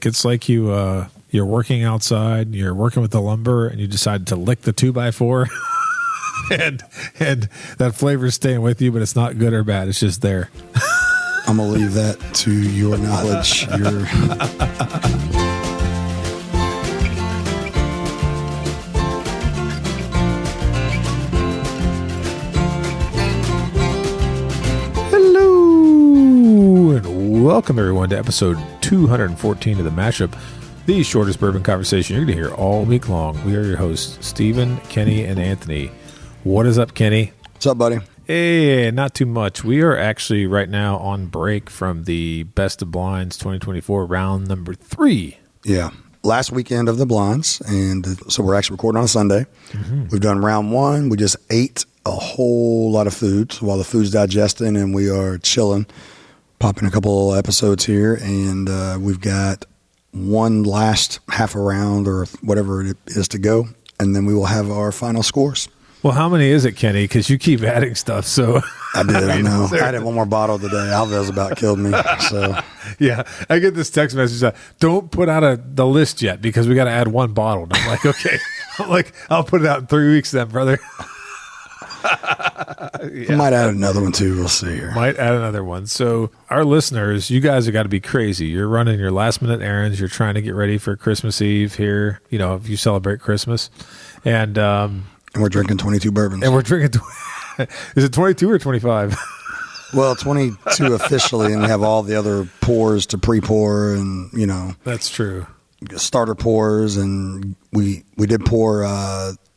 It's like you're working outside, you're working with the lumber, and you decide to lick the 2x4, and that flavor's staying with you, but it's not good or bad. It's just there. I'm gonna leave that to your knowledge. Hello, and welcome everyone to episode 214 of the Mashup, the shortest bourbon conversation you're going to hear all week long. We are your hosts, Stephen, Kenny, and Anthony. What is up, Kenny? What's up, buddy? Hey, not too much. We are actually right now on break from the Best of Blinds 2024 round number 3. Yeah. Last weekend of the blinds, and so we're actually recording on a Sunday. Mm-hmm. We've done round 1. We just ate a whole lot of food while the food's digesting, and we are chilling, popping a couple episodes here, and we've got one last half a round or whatever it is to go, and then we will have our final scores. Well, how many is it, Kenny? Because you keep adding stuff. So I did. I know. I added one more bottle today. Alves about killed me. So yeah, I get this text message that don't put out the list yet because we got to add one bottle. And I'm like, okay. I'll put it out in 3 weeks then, brother. Yeah. I might add another one too. We'll see here. Might add another one. So our listeners, you guys have got to be crazy. You're running your last minute errands. You're trying to get ready for Christmas Eve here. You know, if you celebrate Christmas, and we're drinking 22 bourbons. And we're drinking. Is it 22 or 25? Well, 22 officially, and we have all the other pours to pre-pour, and that's true. Starter pours, and we did pour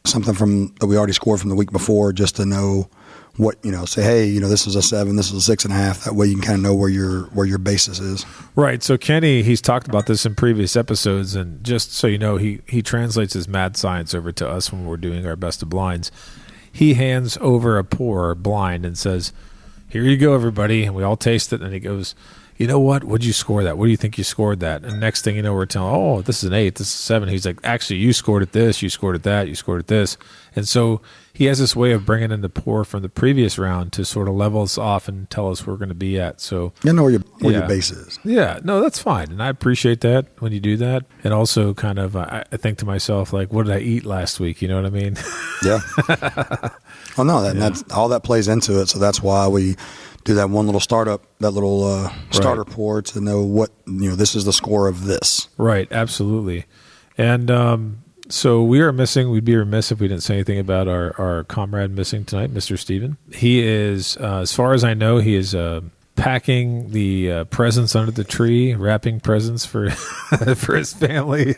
something from that we already scored from the week before, just to know what say. Hey, this is a 7, this is a 6.5. That way, you can kind of know where your basis is. Right. So Kenny, he's talked about this in previous episodes, and just so you know, he translates his mad science over to us when we're doing our best of blinds. He hands over a pour blind and says, "Here you go, everybody," and we all taste it. And he goes, "You know what? What'd you score that? What do you think you scored that?" And next thing you know, we're telling, "Oh, this is an 8, this is a 7." He's like, "Actually, you scored it this, you scored it that, you scored it this." And so he has this way of bringing in the pour from the previous round to sort of level us off and tell us where we're going to be at. So you know where your base is. Yeah, no, that's fine, and I appreciate that when you do that. And also, kind of, I think to myself, like, what did I eat last week? You know what I mean? Yeah. Oh no, that's all that plays into it. So that's why we do that one little starter pour to know what this is the score of this. Right, absolutely. And so we are missing. We'd be remiss if we didn't say anything about our comrade missing tonight, Mr. Steven. He is, as far as I know, he is packing the presents under the tree, wrapping presents for for his family.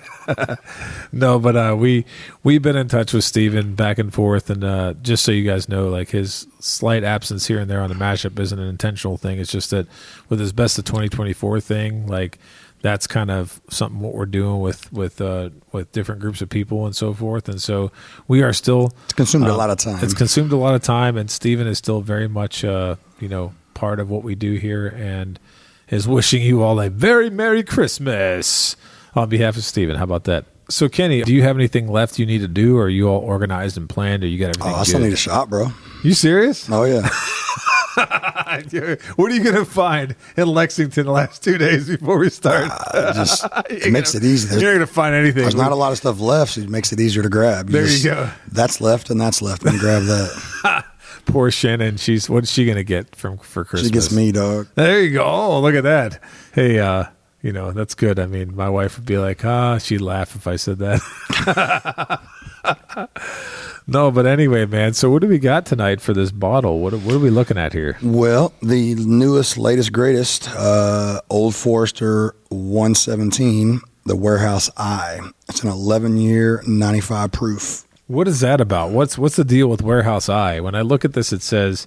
No, but we've been in touch with Steven back and forth, and just so you guys know, like, his slight absence here and there on the mashup isn't an intentional thing. It's just that with his best of 2024 thing, like, that's kind of something what we're doing with different groups of people and so forth. And so we are still... It's consumed a lot of time. It's consumed a lot of time, and Steven is still very much, part of what we do here, and is wishing you all a very Merry Christmas on behalf of Steven. How about that? So, Kenny, do you have anything left you need to do, or are you all organized and planned, or you got everything I still need a shot, bro. You serious? Oh, yeah. What are you going to find in Lexington the last 2 days before we start? It makes it easy. You're not going to find anything. There's not a lot of stuff left, so it makes it easier to grab. You go. That's left and that's left. And grab that. Poor Shannon. What's she going to get for Christmas? She gets me, dog. There you go. Oh, look at that. Hey, that's good. I mean, my wife would be like, she'd laugh if I said that. No, but anyway, man. So what do we got tonight for this bottle? What are we looking at here? Well, the newest, latest, greatest, Old Forester 117, the Warehouse Eye. It's an 11-year, 95 proof. What is that about? What's the deal with Warehouse Eye? When I look at this, it says,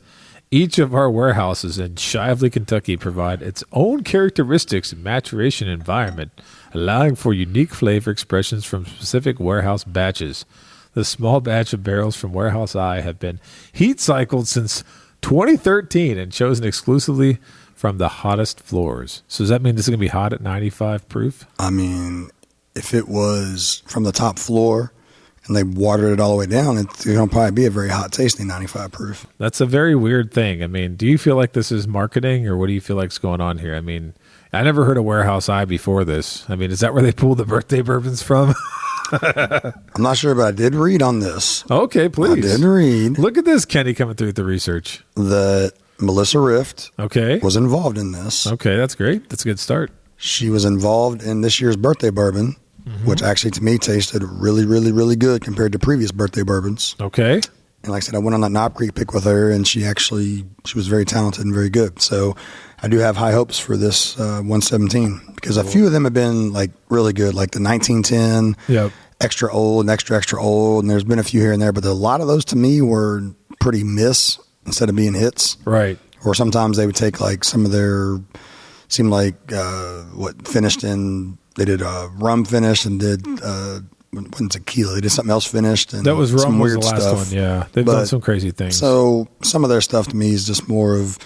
each of our warehouses in Shively, Kentucky provide its own characteristics and maturation environment, allowing for unique flavor expressions from specific warehouse batches. The small batch of barrels from Warehouse Eye have been heat cycled since 2013 and chosen exclusively from the hottest floors. So does that mean this is going to be hot at 95 proof? I mean, if it was from the top floor and they watered it all the way down, it's going to probably be a very hot tasting 95 proof. That's a very weird thing. I mean, do you feel like this is marketing, or what do you feel like is going on here? I mean, I never heard of Warehouse I before this. I mean, is that where they pull the birthday bourbons from? I'm not sure, but I did read on this. Okay, please. I did read. Look at this, Kenny, coming through with the research. That Melissa Rift Okay. was involved in this. Okay, that's great. That's a good start. She was involved in this year's birthday bourbon, which actually to me tasted really, really, really good compared to previous birthday bourbons. Okay. And like I said, I went on that Knob Creek pick with her, and she was very talented and very good. So I do have high hopes for this 117 because a few of them have been like really good, like the 1910, extra old and extra old. And there's been a few here and there, but a lot of those to me were pretty miss instead of being hits. Right. Or sometimes they would take like some of their, seemed like finished in, they did rum finish and did, wasn't tequila. They did something else finished. And that was rum some was weird the last stuff. one. Yeah, they've done some crazy things. So some of their stuff to me is just more of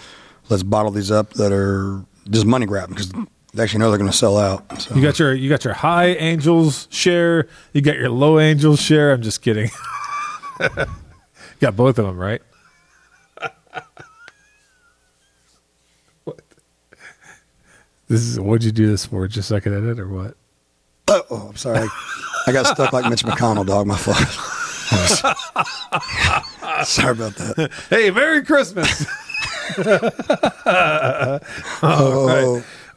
let's bottle these up that are just money grabbing because they actually know they're going to sell out. So. You got your high angels share. You got your low angels share. I'm just kidding. You got both of them, right? What'd you do this for? Just so I could edit or what? Oh, I'm sorry. I got stuck like Mitch McConnell, dog. My fault. Sorry about that. Hey, Merry Christmas.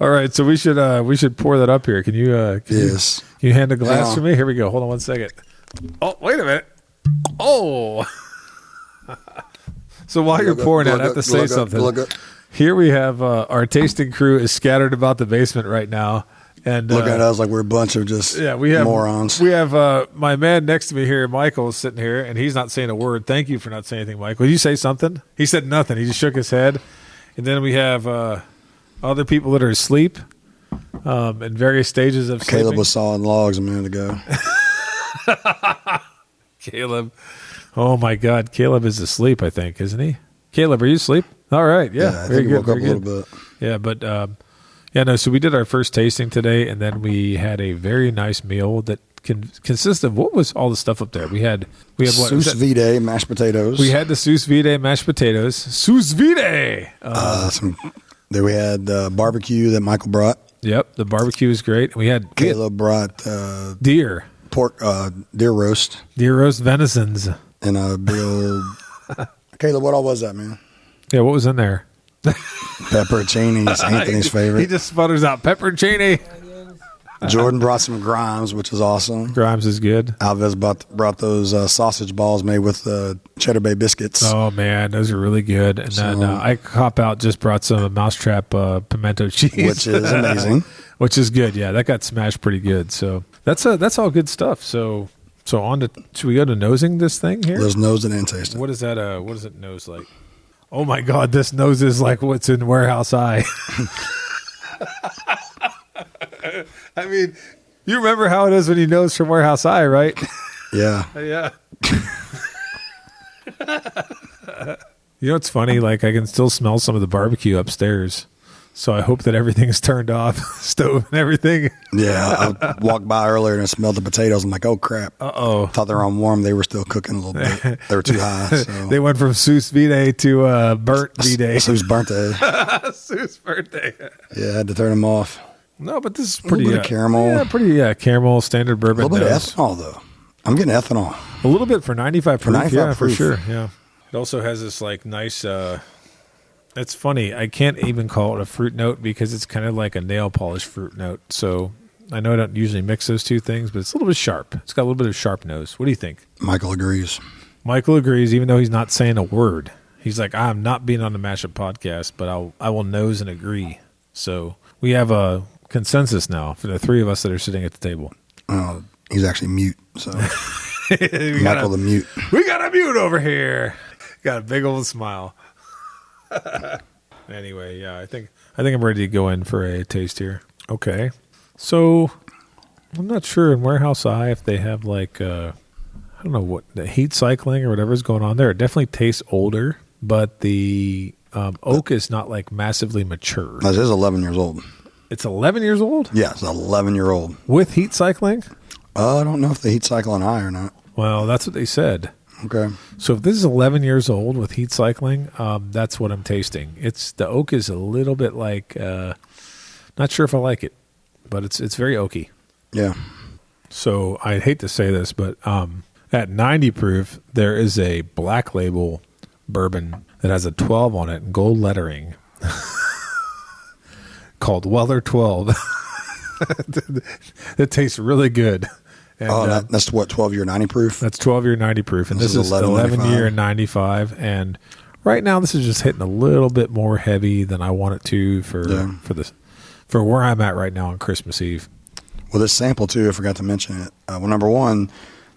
All right. So we should pour that up here. Can you? Yes. Can you hand a glass for me? Here we go. Hold on 1 second. Oh, wait a minute. Oh. So while you're pouring that, I have to say something. Here we have our tasting crew is scattered about the basement right now. And look at us like we're a bunch of just morons. We have my man next to me here, Michael, is sitting here, and he's not saying a word. Thank you for not saying anything, Michael. Did you say something? He said nothing. He just shook his head. And then we have other people that are asleep in various stages of sleeping. Caleb was sawing logs a minute ago. Caleb. Oh, my God. Caleb is asleep, I think, isn't he? Caleb, are you asleep? All right. Yeah. I very think good. he woke up very a good. little bit. Yeah, but so we did our first tasting today, and then we had a very nice meal that consists of what was all the stuff up there? We had what sous vide mashed potatoes. We had the sous vide mashed potatoes. Sous vide. Then we had barbecue that Michael brought. Yep, the barbecue is great. Caleb brought deer pork, deer roast venisons, and a big old. Caleb, what all was that, man? Yeah, what was in there? Pepperoncinis, Anthony's favorite. He just sputters out pepperoncini. Jordan brought some Grimes, which is awesome. Grimes is good. Alves brought those sausage balls made with Cheddar Bay biscuits. Oh, man, those are really good. And then I Cop Out just brought some Mousetrap pimento cheese. Which is amazing. Which is good, yeah. That got smashed pretty good. So that's all good stuff. So on to, should we go to nosing this thing here? Let's nose it and taste it. What is that? What does it nose like? Oh, my God, this nose is like what's in Warehouse I. I mean, you remember how it is when you nose from Warehouse I, right? Yeah. Yeah. You know what's funny? Like, I can still smell some of the barbecue upstairs. So I hope that everything's turned off, stove and everything. Yeah, I walked by earlier and I smelled the potatoes. I'm like, oh, crap. Uh-oh. Thought they were on warm. They were still cooking a little bit. They were too high. So. They went from sous vide to burnt vide. Sous burnt day. Sous burnt day. Yeah, I had to turn them off. No, but this is pretty. A little bit of caramel. Yeah, caramel, standard bourbon. A little bit of ethanol, though. I'm getting ethanol. A little bit for 95 proof. 95 yeah, proof. For sure. Yeah. It also has this like nice. It's funny. I can't even call it a fruit note because it's kind of like a nail polish fruit note. So I know I don't usually mix those two things, but it's a little bit sharp. It's got a little bit of sharp nose. What do you think? Michael agrees. Michael agrees, even though he's not saying a word. He's like, I'm not being on the Mashup podcast, but I will nose and agree. So we have a consensus now for the three of us that are sitting at the table. He's actually mute. So Michael the mute. We got a mute over here. Got a big old smile. Anyway, yeah, I think I'm ready to go in for a taste here. Okay, so I'm not sure in Warehouse I if they have like I don't know what the heat cycling or whatever's going on there. It definitely tastes older, but the oak is not like massively mature. This is 11 years old. It's 11 years old? Yeah, it's 11-year-old with heat cycling. I don't know if they heat cycle on high or not. Well, that's what they said. Okay. So if this is 11 years old with heat cycling, that's what I'm tasting. The oak is a little bit like Not sure if I like it, but it's very oaky. Yeah. So I hate to say this, but at 90 proof, there is a black label bourbon that has a 12 on it in gold lettering called Weller 12. It tastes really good. And, that's what, 12-year 90 proof? That's 12-year 90 proof, and this is 11-year 95. And right now, this is just hitting a little bit more heavy than I want it to for where I'm at right now on Christmas Eve. Well, this sample too, I forgot to mention it. Well, number one,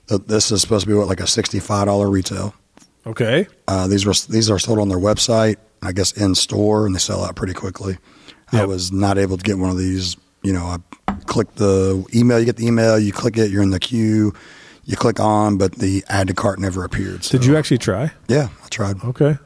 this is supposed to be like a $65 retail. Okay. These are sold on their website, I guess in store, and they sell out pretty quickly. Yep. I was not able to get one of these. I click the email, you get the email, you click it, you're in the queue, you click on, but the add to cart never appeared. So. Did you actually try? Yeah, I tried. Okay.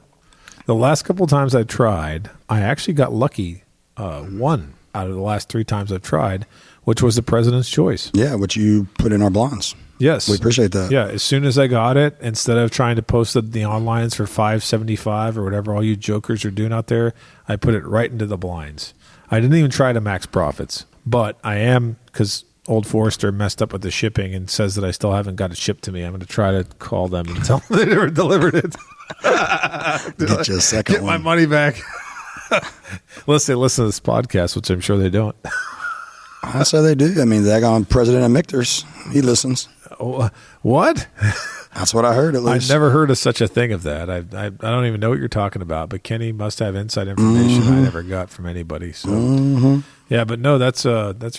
The last couple of times I tried, I actually got lucky. One out of the last 3 times I've tried, which was the President's Choice. Yeah, which you put in our blondes. Yes. We appreciate that. Yeah, as soon as I got it, instead of trying to post the onlines for $5.75 or whatever all you jokers are doing out there, I put it right into the blinds. I didn't even try to max profits, but I am, because Old Forester messed up with the shipping and says that I still haven't got it shipped to me. I'm going to try to call them and tell them they never delivered it. Get you a second Get my money back. Unless they listen to this podcast, which I'm sure they don't. I say they do. I mean, they got on President of Michter's. He listens. Oh, what? That's what I heard, at least. I never heard of such a thing of that. I don't even know what you're talking about, but Kenny must have inside information I never got from anybody. So, yeah, but no, that's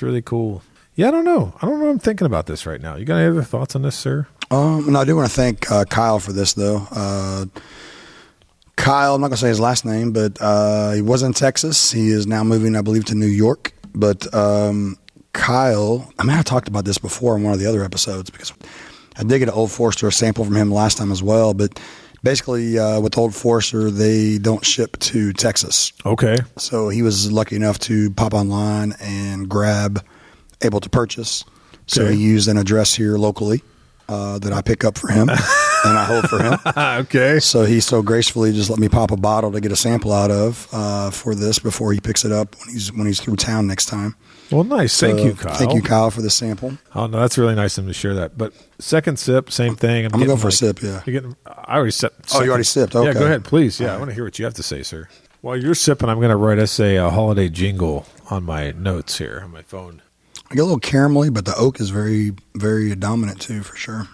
really cool. Yeah, I don't know what I'm thinking about this right now. You got any other thoughts on this, sir? No, I do want to thank Kyle for this, though. Kyle, I'm not going to say his last name, but he was in Texas. He is now moving, I believe, to New York. But Kyle, I mean, I talked about this before in one of the other episodes because I did get an Old Forester sample from him last time as well. But basically, with Old Forester, they don't ship to Texas. Okay. So he was lucky enough to pop online and grab, able to purchase. So he used an address here locally that I pick up for him. And I hold for him. Okay. So he so gracefully just let me pop a bottle to get a sample out of for this before he picks it up when he's through town next time. Well, nice. Thank you, Kyle. Thank you, Kyle, for the sample. Oh, no, that's really nice of him to share that. But second sip, same thing. I'm going to go for a sip, yeah. I already sipped. Oh, you already sipped? Okay. Yeah, go ahead, please. Yeah, I want to hear what you have to say, sir. While you're sipping, I'm going to write us a holiday jingle on my notes here on my phone. I get a little caramelly, but the oak is very, very dominant too, for sure.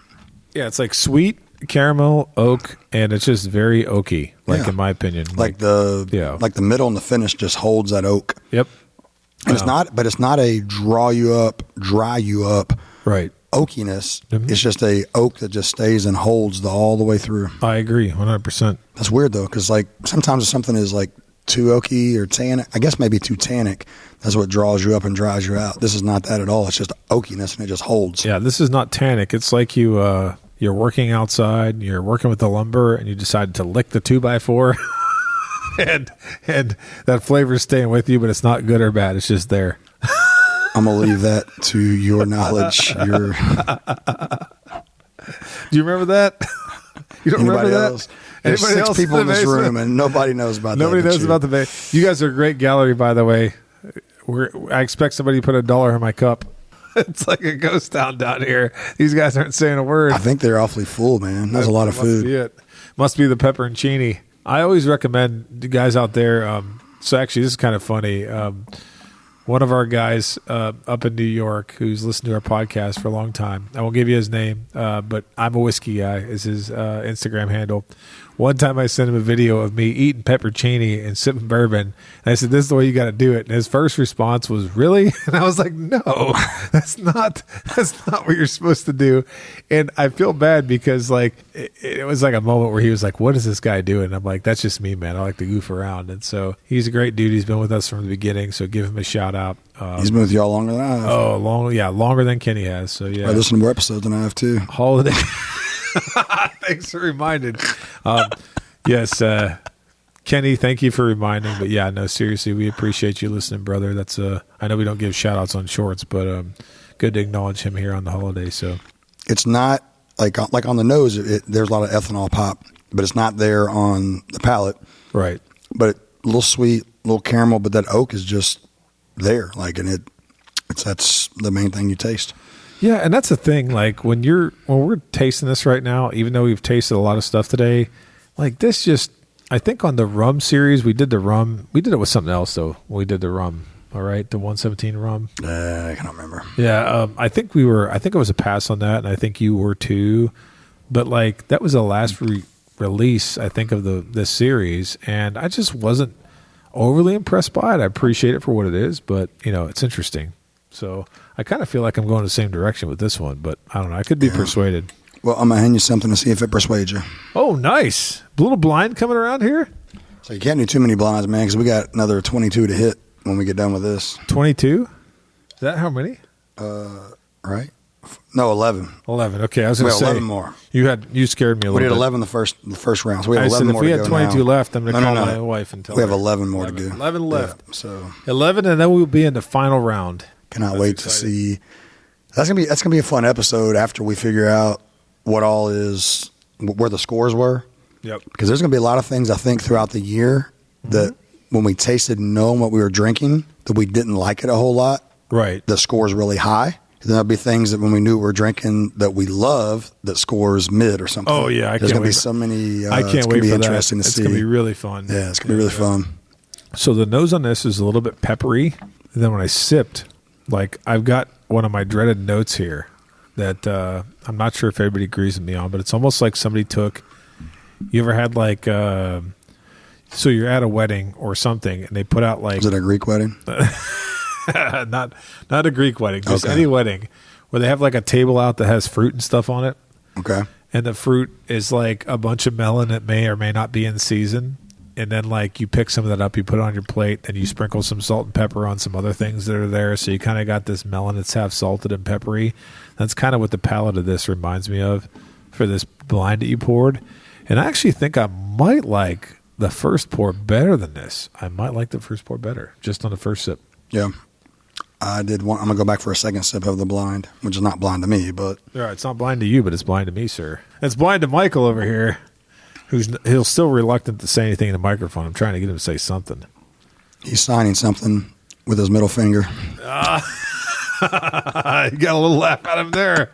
Yeah, it's like sweet caramel, oak, and it's just very oaky, in my opinion. Like the middle and the finish just holds that oak. Yep. And it's not a dry you up right oakiness. Mm-hmm. It's just a oak that just stays and holds all the way through. I agree 100%. That's weird though, because like sometimes if something is like too oaky or tannic, I guess maybe too tannic, that's what draws you up and dries you out. This is not that at all. It's just oakiness and it just holds. Yeah, this is not tannic. It's like you're working outside, you're working with the lumber, and you decide to lick the 2x4, and that flavor's staying with you, but it's not good or bad. It's just there. I'm gonna leave that to your knowledge. Do you remember that? You don't remember that? Else? There's Anybody 6 else people in this room, and nobody knows about that. Nobody knows about the bay. You guys are a great gallery, by the way. I expect somebody to put $1 in my cup. It's like a ghost town down here. These guys aren't saying a word. I think they're awfully full, man. That's a lot of food. Must be the pepperoncini. I always recommend the guys out there. So actually, this is kind of funny. One of our guys up in New York who's listened to our podcast for a long time. I won't give you his name, but I'm a whiskey guy is his Instagram handle. One time I sent him a video of me eating pepperoncini and sipping bourbon. And I said, this is the way you got to do it. And his first response was, really? And I was like, no, that's not what you're supposed to do. And I feel bad because like it was like a moment where he was like, what is this guy doing? And I'm like, that's just me, man. I like to goof around. And so he's a great dude. He's been with us from the beginning. So give him a shout out. He's been with y'all longer than I have. Oh, longer than Kenny has. So yeah. I listen to more episodes than I have too. Holiday. Thanks for reminding. Yes, Kenny, thank you for reminding. But yeah, no, seriously, we appreciate you listening, brother. That's I know we don't give shout outs on shorts, but good to acknowledge him here on the holiday. So it's not like on the nose. There's a lot of ethanol pop, but it's not there on the palate. Right. But a little sweet, a little caramel, but that oak is just there. Like, and that's the main thing you taste. Yeah, and that's the thing. Like when we're tasting this right now, even though we've tasted a lot of stuff today, like this just, I think on the rum series, we did it with something else though. We did the rum. All right, the 117 rum. I can't remember. Yeah, I think it was a pass on that, and I think you were too. But like that was the last release, I think, of this series, and I just wasn't overly impressed by it. I appreciate it for what it is, but it's interesting. So I kind of feel like I'm going the same direction with this one, but I don't know. I could be persuaded. Well, I'm gonna hand you something to see if it persuades you. Oh, nice! Little blind coming around here. So you can't do too many blinds, man, because we got another 22 to hit when we get done with this. 22? Is that how many? Right? No, 11. 11. Okay, I was going to say 11 more. You scared me a little bit. We did 11 the first round, so we have 11 more to go. If we had 22 left, I'm going to call my wife and tell her. We have 11 more to go. 11 left. Yeah, so 11, and then we'll be in the final round. Cannot wait to see. That's gonna be a fun episode after we figure out where the scores were. Yep. Because there's gonna be a lot of things I think throughout the year that when we tasted knowing what we were drinking that we didn't like it a whole lot. Right. The score's really high. Then there'll be things that when we knew we were drinking that we love that scores mid or something. Oh yeah, there's gonna be so many. I can't wait for interesting that. To see. It's gonna be really fun. Yeah, it's gonna be really fun. So the nose on this is a little bit peppery. And then when I sipped, like I've got one of my dreaded notes here that I'm not sure if everybody agrees with me on, but it's almost like somebody took. You ever had like? So you're at a wedding or something, and they put out like. Is it a Greek wedding? not a Greek wedding, just any wedding where they have like a table out that has fruit and stuff on it. Okay. And the fruit is like a bunch of melon that may or may not be in season. And then like you pick some of that up, you put it on your plate, and you sprinkle some salt and pepper on some other things that are there. So you kind of got this melon that's half salted and peppery. That's kind of what the palate of this reminds me of for this blind that you poured. And I actually think I might like the first pour better than this. I might like the first pour better just on the first sip. Yeah. I did one. I'm going to go back for a second sip of the blind, which is not blind to me, but. All right, it's not blind to you, but it's blind to me, sir. It's blind to Michael over here, he'll still reluctant to say anything in the microphone. I'm trying to get him to say something. He's signing something with his middle finger. You got a little laugh out of him there.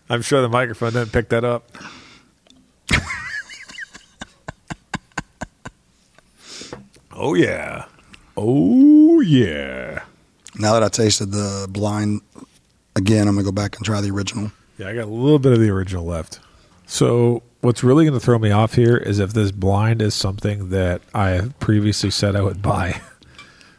I'm sure the microphone didn't pick that up. Oh, yeah. Oh, yeah. Now that I tasted the blind again, I'm going to go back and try the original. Yeah, I got a little bit of the original left. So what's really going to throw me off here is if this blind is something that I have previously said I would buy.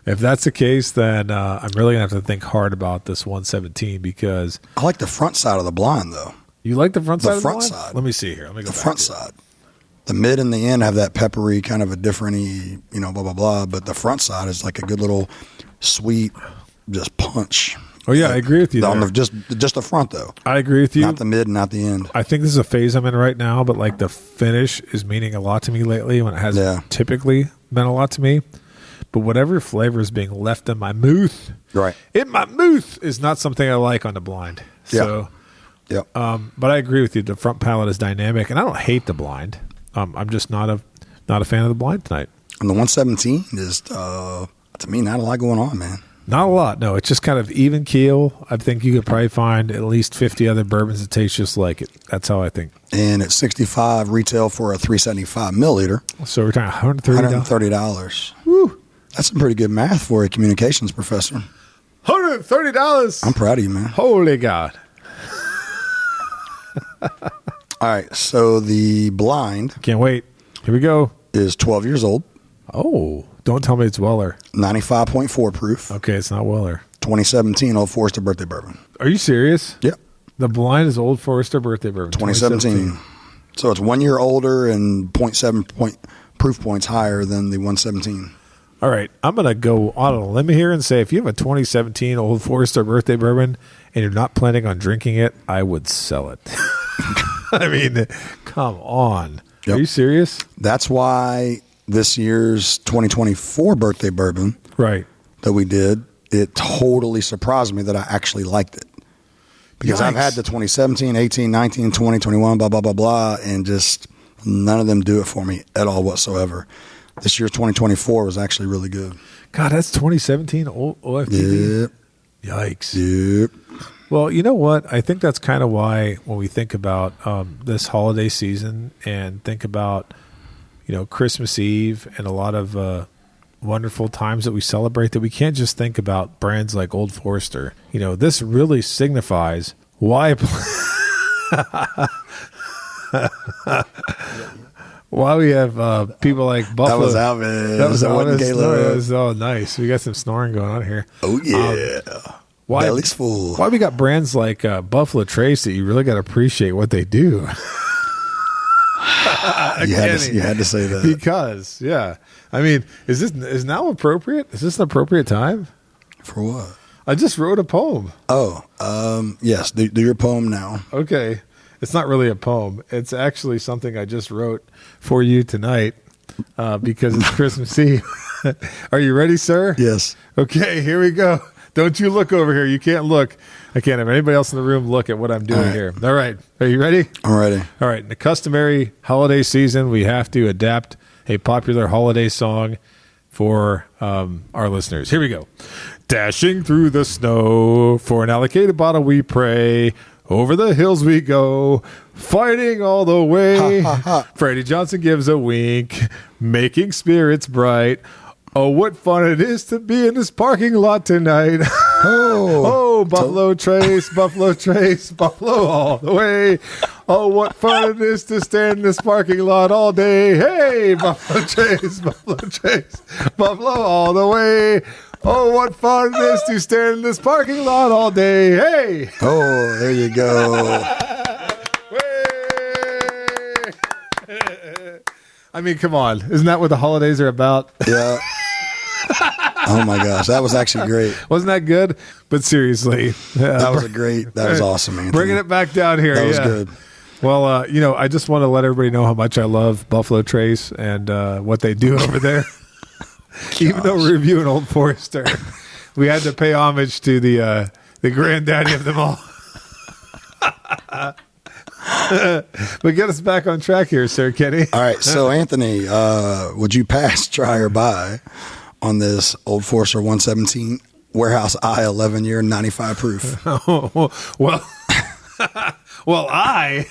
If that's the case, then I'm really going to have to think hard about this 117 because... I like the front side of the blind, though. You like the front side of the blind? The front side. Let me see here. Let me go the back front side. The mid and the end have that peppery, kind of a different-y, blah, blah, blah. But the front side is like a good little sweet, just punch. Oh, yeah, I agree with you there. Just the front, though. I agree with you. Not the mid and not the end. I think this is a phase I'm in right now, but like the finish is meaning a lot to me lately when it hasn't typically meant a lot to me. But whatever flavor is being left in my mouth, in my mouth, is not something I like on the blind. So, but I agree with you. The front palate is dynamic, and I don't hate the blind. I'm just not a fan of the blind tonight. And the 117 is, to me, not a lot going on, man. Not a lot, no. It's just kind of even keel. I think you could probably find at least 50 other bourbons that taste just like it. That's how I think. And it's $65 retail for a 375 milliliter. So we're talking $130. $130. Woo. That's some pretty good math for a communications professor. $130. I'm proud of you, man. Holy God. All right, so the blind. Can't wait. Here we go. Is 12 years old. Oh, don't tell me it's Weller. 95.4 proof. Okay, it's not Weller. 2017 Old Forester birthday bourbon. Are you serious? Yep. The blind is Old Forester birthday bourbon. 2017. So it's 1 year older and 0.7 proof points higher than the 117. All right, I'm going to go on a limb here and say if you have a 2017 Old Forester birthday bourbon and you're not planning on drinking it, I would sell it. I mean, come on. Yep. Are you serious? That's why this year's 2024 birthday bourbon that we did, it totally surprised me that I actually liked it. Because I've had the 2017, 18, 19, 20, 21, blah, blah, blah, blah, and just none of them do it for me at all whatsoever. This year, 2024, was actually really good. God, that's 2017 OFTV? Yep. Yikes. Yep. Well, you know what? I think that's kind of why when we think about this holiday season and think about, Christmas Eve and a lot of wonderful times that we celebrate, that we can't just think about brands like Old Forester. This really signifies why why we have people like Buffalo. That was out, man. That was Caleb. oh, nice. We got some snoring going on here. Oh, yeah. Belly's full. Why we got brands like Buffalo Trace that you really got to appreciate what they do. You had to say that. Because, yeah. I mean, is now appropriate? Is this an appropriate time? For what? I just wrote a poem. Oh, yes. Do your poem now. Okay. It's not really a poem. It's actually something I just wrote for you tonight because it's Christmas Eve. Are you ready, sir? Yes. Okay, here we go. Don't you look over here. You can't look. I can't have anybody else in the room look at what I'm doing here. All right. Are you ready? I'm ready. All right. In the customary holiday season, we have to adapt a popular holiday song for our listeners. Here we go. Dashing through the snow for an allocated bottle we pray. Over the hills we go, fighting all the way. Ha, ha, ha. Freddie Johnson gives a wink, making spirits bright. Oh, what fun it is to be in this parking lot tonight. Oh, Buffalo Trace, Buffalo Trace, Buffalo all the way. Oh, what fun it is to stand in this parking lot all day. Hey, Buffalo Trace, Buffalo Trace, Buffalo all the way. Oh, what fun it is to stand in this parking lot all day. Hey. Oh, there you go. I mean, come on. Isn't that what the holidays are about? Yeah. Oh, my gosh. That was actually great. Wasn't that good? But seriously. That was awesome, Anthony. Bringing it back down here. That was good. Well, I just want to let everybody know how much I love Buffalo Trace and what they do over there. Even though we're reviewing Old Forester, we had to pay homage to the granddaddy of them all. But get us back on track here, Sir Kenny. All right. So, Anthony, would you pass, try, or buy on this Old Forester 117 Warehouse I 11-year 95 proof? Oh, well, I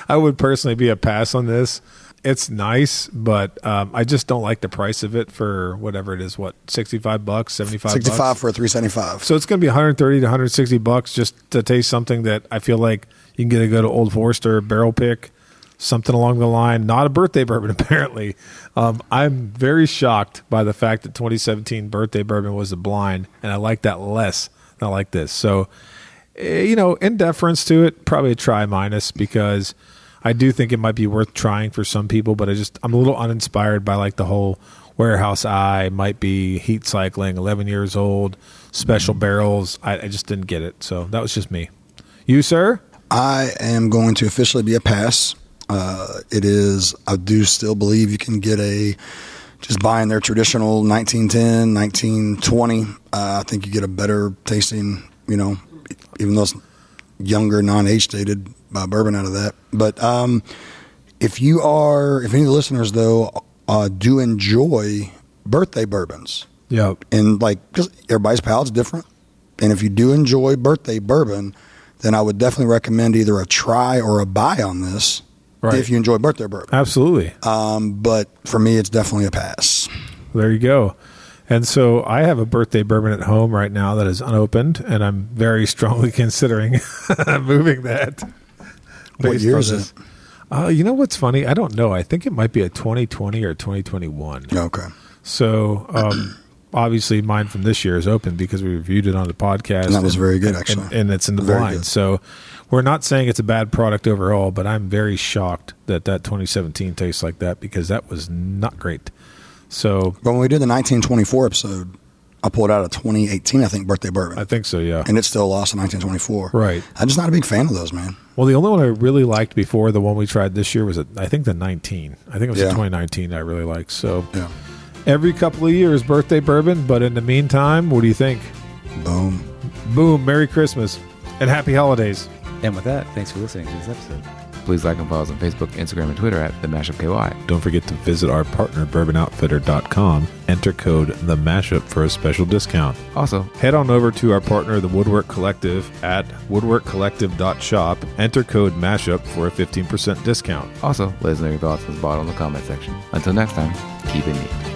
would personally be a pass on this. It's nice, but I just don't like the price of it for whatever it is. What, $65, $75? 65 for a 375. So it's going to be $130 to $160 just to taste something that I feel like you can get a go to Old Forester barrel pick, something along the line. Not a birthday bourbon, apparently. I'm very shocked by the fact that 2017 birthday bourbon was a blind, and I like that less than I like this. So, in deference to it, probably a try minus because I do think it might be worth trying for some people, but I'm a little uninspired by like the whole Warehouse I might be heat cycling, 11 years old, special barrels. I just didn't get it. So that was just me. You, sir? I am going to officially be a pass. I do still believe you can get just buying their traditional 1910, 1920. I think you get a better tasting, even though it's younger, non-age dated bourbon out of that. But if any of the listeners though do enjoy birthday bourbons, and because everybody's palate's different, and if you do enjoy birthday bourbon, then I would definitely recommend either a try or a buy on this. Right. If you enjoy birthday bourbon, absolutely. But for me, it's definitely a pass. There you go. And so I have a birthday bourbon at home right now that is unopened, and I'm very strongly considering moving that. What year is it? You know what's funny? I don't know. I think it might be a 2020 or 2021. Okay. So obviously mine from this year is open because we reviewed it on the podcast. And that was very good, actually. And it's in the blind. Good. So we're not saying it's a bad product overall, but I'm very shocked that 2017 tastes like that because that was not great. So, but when we did the 1924 episode, I pulled out a 2018, I think, birthday bourbon. I think so, yeah. And it's still lost in 1924. Right. I'm just not a big fan of those, man. Well, the only one I really liked before the one we tried this year was, I think, the 19. I think it was the 2019 I really liked. So, every couple of years, birthday bourbon. But in the meantime, what do you think? Boom. Boom. Merry Christmas and happy holidays. And with that, thanks for listening to this episode. Please like and follow us on Facebook, Instagram, and Twitter at The Mashup KY. Don't forget to visit our partner, bourbonoutfitter.com. Enter code The Mashup for a special discount. Also, head on over to our partner, the Woodwork Collective, at woodworkcollective.shop. Enter code MASHUP for a 15% discount. let us know your thoughts as bottom in the comment section. Until next time, keep it neat.